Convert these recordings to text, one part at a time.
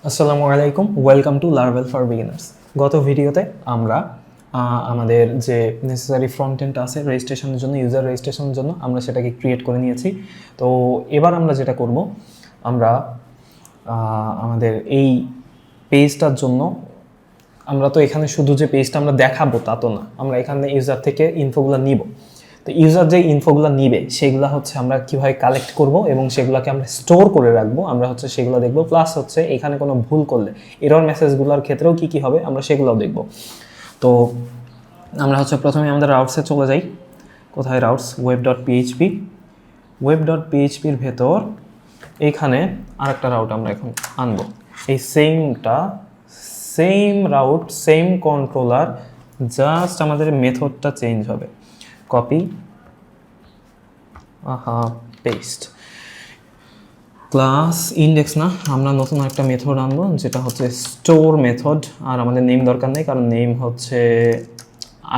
আসসালামু আলাইকুম, welcome to Laravel For Beginners। গত ভিডিওতে আমরা আমাদের যে নেসেসারি ফ্রন্ট এন্ড আছে রেজিস্ট্রেশনের জন্য, ইউজার রেজিস্ট্রেশনের জন্য আমরা সেটাকে ক্রিয়েট করে নিয়েছি। তো এবার আমরা যেটা করব, আমরা আমাদের এই পেজটার জন্য আমরা তো এখানে শুধু যে পেজটা আমরা দেখাবো তা তো না, আমরা এখানে ইউজার থেকে ইনফোগুলো নিব। তো ইউজার যে ইনফোগুলো নিবে সেগুলো হচ্ছে আমরা কীভাবে কালেক্ট করব এবং সেগুলোকে আমরা স্টোর করে রাখবো, আমরা হচ্ছে সেগুলো দেখব। প্লাস হচ্ছে এখানে কোনো ভুল করলে এরর মেসেজগুলোর ক্ষেত্রেও কী কী হবে আমরা সেগুলোও দেখব। তো আমরা হচ্ছে প্রথমে আমাদের রাউটসে চলে যাই। কোথায় রাউটস? web.php। web.phpর ভেতর এইখানে আরেকটা রাউট আমরা এখন আনবো। এই same route, same controller, just আমাদের মেথডটা চেঞ্জ হবে। Copy, paste. ক্লাস ইন্ডেক্স না, আমরা নতুন একটা মেথড আনবো যেটা হচ্ছে স্টোর মেথড। আর আমাদের নেম দরকার নেই, কারণ নেম হচ্ছে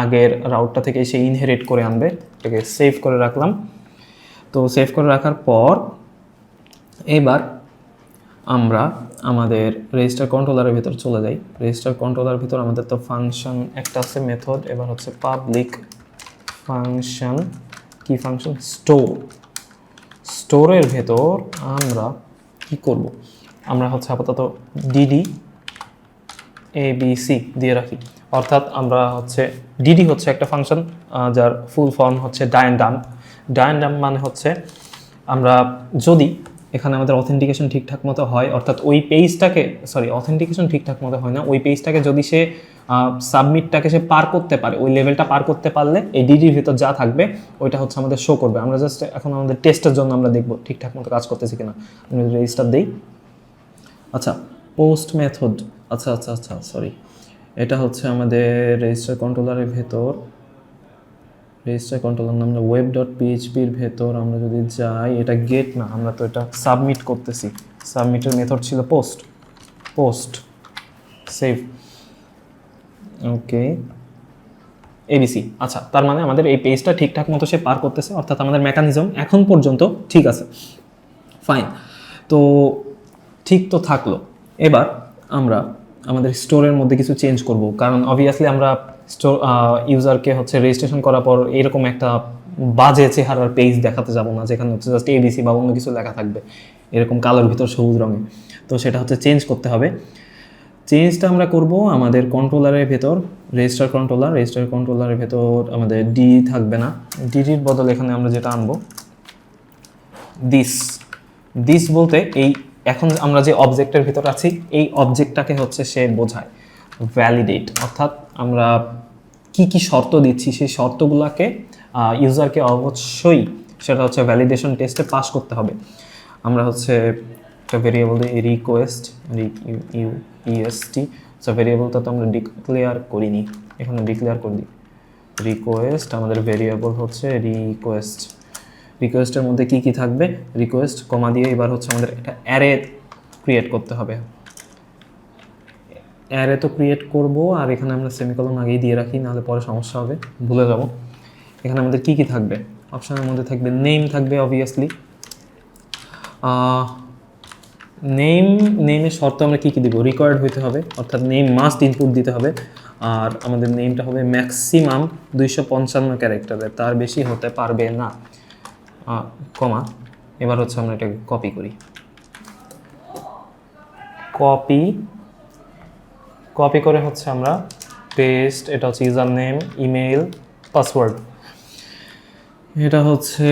আগের রাউটটা থেকে সে ইনহেরিট করে আনবে। এটাকে সেভ করে রাখলাম। তো সেভ করে রাখার পর এবার আমরা আমাদের রেজিস্টার কন্ট্রোলারের ভিতর চলে যাই। রেজিস্টার কন্ট্রোলারের ভিতর আমাদের তো ফাংশন একটা আছে, মেথড। এবার হচ্ছে পাবলিক ফাংশন, কি ফাংশন? স্টোরের ভেতর আমরা কি করব, আমরা হচ্ছে আপাতত ডিডি ABC দিয়ে রাখি। অর্থাৎ আমরা হচ্ছে ডিডি হচ্ছে একটা ফাংশন যার ফুল ফর্ম হচ্ছে ডায়ান্ডাম মানে হচ্ছে আমরা যদি এখানে আমাদের অথেন্টিকেশন ঠিকঠাক মতো হয়, অর্থাৎ ওই পেজটাকে অথেন্টিকেশন ঠিকঠাক মতো হয় না, ওই পেজটাকে যদি সে সাবমিটটাকে সে পার করতে পারে, ওই লেভেলটা পার করতে পারলে এই ডিডির ভিতর যা থাকবে ওইটা হচ্ছে আমাদের শো করবে। আমরা জাস্ট এখন আমাদের টেস্টের জন্য আমরা দেখব ঠিকঠাক মতো কাজ করতেছি কিনা। আমি রেজিস্টার দিই। আচ্ছা, পোস্ট মেথড, আচ্ছা সরি, এটা হচ্ছে আমাদের রেজিস্টার কন্ট্রোলারের ভেতর। রেজিস্টার কন্ট্রোলার নাম web.phpর ভেতর আমরা যদি যাই, এটা গেট না, আমরা তো এটা সাবমিট করতেছি। সাবমিটের মেথড ছিল পোস্ট সেভ, ওকে, ABC। আচ্ছা, তার মানে আমাদের এই পেজটা ঠিকঠাক মতো সে পার করতেছে, অর্থাৎ আমাদের মেকানিজম এখন পর্যন্ত ঠিক আছে, ফাইন। তো ঠিক তো থাকলো। এবার আমরা আমাদের স্টোরের মধ্যে কিছু চেঞ্জ করব, কারণ অবভিয়াসলি আমরা ইউজারকে হচ্ছে রেজিস্ট্রেশন করার পর এরকম একটা বাজে চেহারার পেজ দেখাতে যাব না যেখানে হচ্ছে জাস্ট ABC বা অন্য কিছু লেখা থাকবে এরকম কালোর ভিতর সবুজ রঙে। তো সেটা হচ্ছে চেঞ্জ করতে হবে। চেঞ্জটা আমরা করব আমাদের কন্ট্রোলারের ভেতর, রেজিস্টার কন্ট্রোলারের ভেতর আমাদের ডি থাকবে না, ডিডির বদলে এখানে আমরা যেটা আনবো দিস বলতে এই এখন আমরা যে অবজেক্টের ভিতর আছি এই অবজেক্টটাকে হচ্ছে সে বোঝায়। ভ্যালিডেট অর্থাৎ আমরা কি কি শর্ত দিচ্ছি সেই শর্তগুলোকে ইউজারকে অবশ্যই সেটা হচ্ছে ভ্যালিডেশন টেস্টে পাস করতে হবে। আমরা হচ্ছে একটা ভেরিয়েবল দিই রিকোয়েস্ট, ভেরিয়েবলটা তো আমরা ডিক্লেয়ার করিনি, এখানে ডিক্লেয়ার করে দিই রিকোয়েস্ট। আমাদের ভেরিয়েবল হচ্ছে রিকোয়েস্টের মধ্যে কি কি থাকবে, রিকোয়েস্ট কমা দিয়ে এবার হচ্ছে আমাদের একটা অ্যারে ক্রিয়েট করতে হবে। অ্যারে তো ক্রিয়েট করব, আর এখানে আমরা সেমিকলন আগেই দিয়ে রাখি, নাহলে পরে সমস্যা হবে, ভুলে যাব। এখানে আমাদের কি কি থাকবে, অপশনের মধ্যে থাকবে নেম থাকবে অবভিয়াসলি। নেমের শর্ত আমরা কি দিব, রিকোয়ার্ড হইতে হবে, অর্থাৎ নেম মাস্ট ইনপুট দিতে হবে। আর আমাদের নেমটা হবে ম্যাক্সিমাম 255 ক্যারেক্টারের, তার বেশি হতে পারবে না, কমা। এবার হচ্ছে আমরা এটাকে কপি করি, কপি করে হচ্ছে আমরা পেস্ট। এটা হচ্ছে ইউজার নেম, ইমেল, পাসওয়ার্ড। এটা হচ্ছে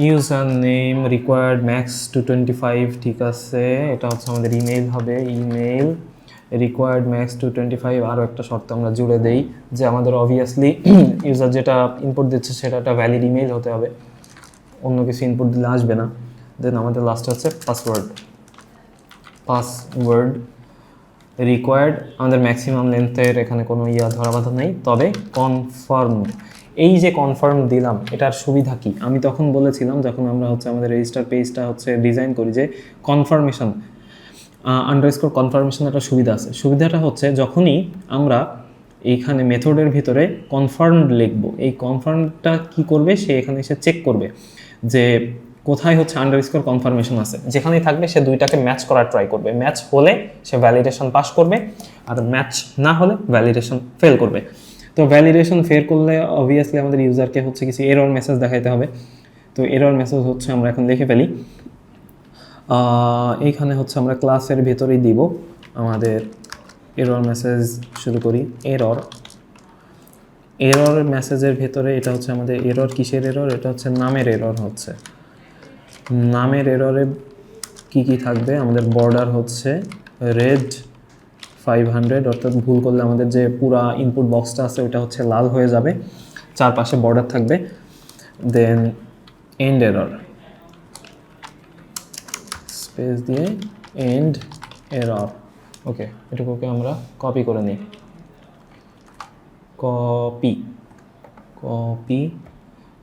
ইউজার নেম রিকোয়ার্ড ম্যাক্স 225, ঠিক আছে। এটা হচ্ছে আমাদের ইমেল হবে, ইমেল রিকোয়ার্ড ম্যাক্স 225। আরও একটা শর্ত আমরা জুড়ে দেই যে আমাদের অবভিয়াসলি ইউজার যেটা ইনপুট দিচ্ছে সেটা একটা ভ্যালিড ইমেল হতে হবে, অন্য কিছু ইনপুট দিলে আসবে না। দেন আমাদের লাস্টে হচ্ছে পাসওয়ার্ড রিকোয়ার্ড। আমাদের ম্যাক্সিমাম লেন্থের এখানে কোনো ধরা বাঁধা নেই, তবে কনফার্ম। এই যে কনফার্ম দিলাম এটার সুবিধা কি, আমি তখন বলেছিলাম যখন আমরা হচ্ছে আমাদের রেজিস্টার পেজটা হচ্ছে ডিজাইন করি যে কনফার্মেশন আন্ডারস্কোর কনফার্মেশন একটা সুবিধা আছে। সুবিধাটা হচ্ছে যখনই আমরা এইখানে মেথডের ভিতরে কনফার্ম লিখবো, এই কনফার্মটা কি করবে, সে এখানে এসে চেক করবে যে কোথায় হচ্ছে আন্ডারস্কোর কনফার্মেশন আছে, যেখানেই থাকবে সে দুইটাকে ম্যাচ করার ট্রাই করবে। ম্যাচ হলে সে ভ্যালিডেশন পাস করবে, আর ম্যাচ না হলে ভ্যালিডেশন ফেল করবে। তো ভ্যালিডেশন ফেল করলে অবভিয়াসলি আমাদের ইউজারকে হচ্ছে কিছু এরর মেসেজ দেখাইতে হবে। তো এরর মেসেজ হচ্ছে আমরা এখন লিখে ফেলি। এইখানে হচ্ছে আমরা ক্লাসের ভেতরেই দিব আমাদের এরর মেসেজ শুরু করি। এরর মেসেজের ভেতরে এটা হচ্ছে আমাদের এরর। কিসের এরর? এটা হচ্ছে নামের এরর। হচ্ছে নামের এররে কি কি থাকবে? আমাদের বর্ডার হচ্ছে রেড 500, অর্থাৎ ভুল করলে আমাদের যে পুরা ইনপুট বক্সটা আছে ওটা হচ্ছে লাল হয়ে যাবে, চারপাশে বর্ডার থাকবে। দেন এন্ড এরর, স্পেস দিয়ে এন্ড এরর। ওকে, এটুকুকে আমরা কপি করে নিই। কপি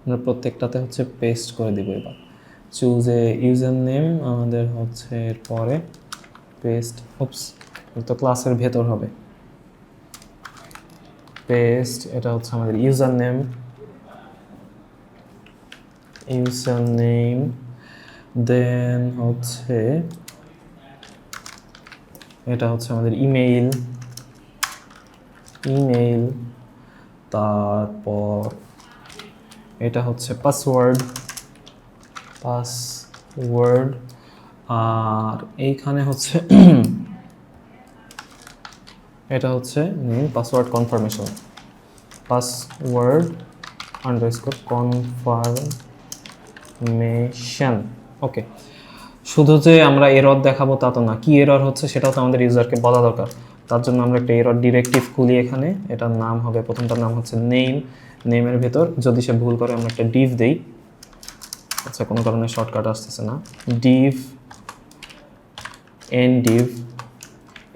আমরা প্রত্যেকটাতে হচ্ছে পেস্ট করে দিব। এবার চুজ এ ইউজার নেম আমাদের হচ্ছে এরপরে পেস্ট। তো ক্লাসের ভেতর হবে পেস্ট। এটা হচ্ছে আমাদের ইউজার নেম। দেন হচ্ছে এটা হচ্ছে আমাদের ইমেইল। তারপর এটা হচ্ছে পাসওয়ার্ড। আর এইখানে হচ্ছে এটা হচ্ছে পাসওয়ার্ড কনফার্মেশন। কনফার্মেশন। ওকে, শুধু যে আমরা এরর দেখাবো তা তো না, কি এরর হচ্ছে সেটাও তো আমাদের ইউজারকে বলা দরকার। তার জন্য আমরা একটা এরর ডিরেক্টিভ খুলি এখানে। এটার নাম হবে, প্রথমটার নাম হচ্ছে নেমের ভেতর যদি সে ভুল করে আমরা একটা ডিভ দেই। আচ্ছা, কোনো কারণে শর্টকাট আসতেছে না। ডিভ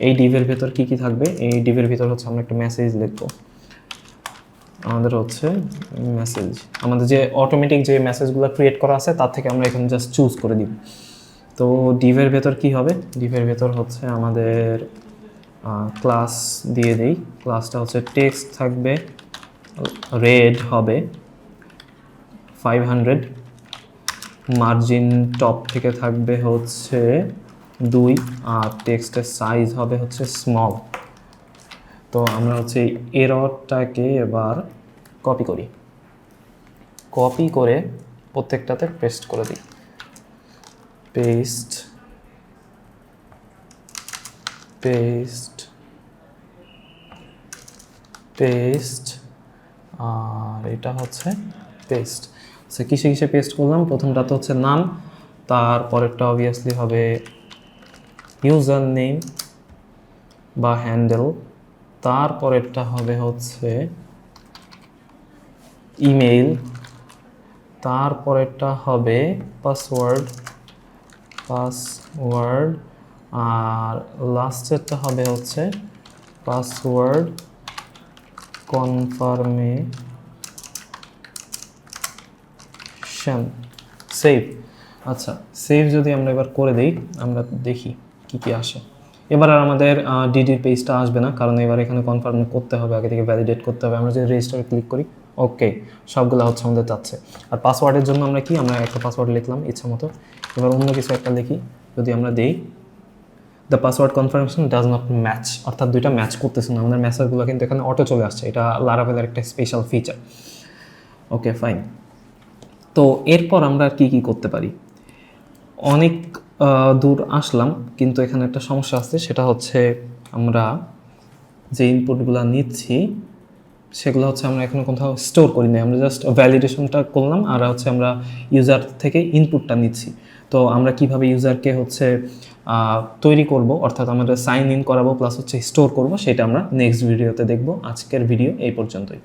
এই ডিভের ভেতর কি কি থাকবে? এই ডিভের ভেতর হচ্ছে আমরা একটা মেসেজ লিখবো। আমাদের হচ্ছে মেসেজ, আমাদের যে অটোমেটিক যে মেসেজগুলো ক্রিয়েট করা আছে তার থেকে আমরা এখানে জাস্ট চুজ করে দিব। তো ডিভের ভেতর কি হবে? ডিভের ভেতর হচ্ছে আমাদের ক্লাস দিয়ে দেই। ক্লাসটা হচ্ছে টেক্সট থাকবে, রেড হবে 500, মার্জিন টপ থেকে থাকবে হচ্ছে 2, আর টেক্সটের সাইজ হবে হচ্ছে স্মল। তো আমরা হচ্ছে এররটাকে এবার কপি করে প্রত্যেকটাতে পেস্ট করে দিই। পেস্ট আর এটা হচ্ছে পেস্ট। কিসে পেস্ট করলাম? প্রথমটা তো হচ্ছে নাম, তারপরেরটা অবভিয়াসলি হবে ইউজার নেম বা হ্যান্ডেল, তারপরেরটা হবে হচ্ছে ইমেইল, তারপরেরটা হবে পাসওয়ার্ড, আর লাস্টেরটা হবে হচ্ছে পাসওয়ার্ড কনফার্মেশন। সেভ। আচ্ছা, সেভ যদি আমরা এবার করে দিই, আমরা দেখি কি কি আসে। এবার আর আমাদের ডিডির পেজটা আসবে না, কারণ এবার এখানে কনফার্ম করতে হবে, আগে থেকে ভ্যালিডেট করতে হবে। আমরা যদি রেজিস্টারে ক্লিক করি, ওকে, সবগুলো হচ্ছে আমাদের চাচ্ছে। আর পাসওয়ার্ডের জন্য আমরা আমরা একটা পাসওয়ার্ড লিখলাম ইচ্ছা মতো। এবার অন্য কিছু একটা লিখি, যদি আমরা দেই the password confirmation does not match, অর্থাৎ দুইটা ম্যাচ করতেছে না। আমাদের মেসেজগুলো কিন্তু এখানে অটো চলে আসছে, এটা লারাভেলের একটা স্পেশাল ফিচার। ওকে, ফাইন। তো এরপর আমরা কি করতে পারি? অনেক দূর আসলাম, কিন্তু এখানে একটা সমস্যা আছে, সেটা হচ্ছে আমরা যে ইনপুটগুলো নিচ্ছি সেগুলো হচ্ছে আমরা এখনো কোথাও স্টোর করি না। আমরা জাস্ট ভ্যালিডেশনটা করলাম, আর হচ্ছে আমরা ইউজার থেকে ইনপুটটা নিচ্ছি। তো আমরা কিভাবে ইউজারকে হচ্ছে তৈরি করব, অর্থাৎ আমরা সাইন ইন করাবো প্লাস হচ্ছে স্টোর করব, সেটা আমরা নেক্সট ভিডিওতে দেখব। আজকের ভিডিও এই পর্যন্তই।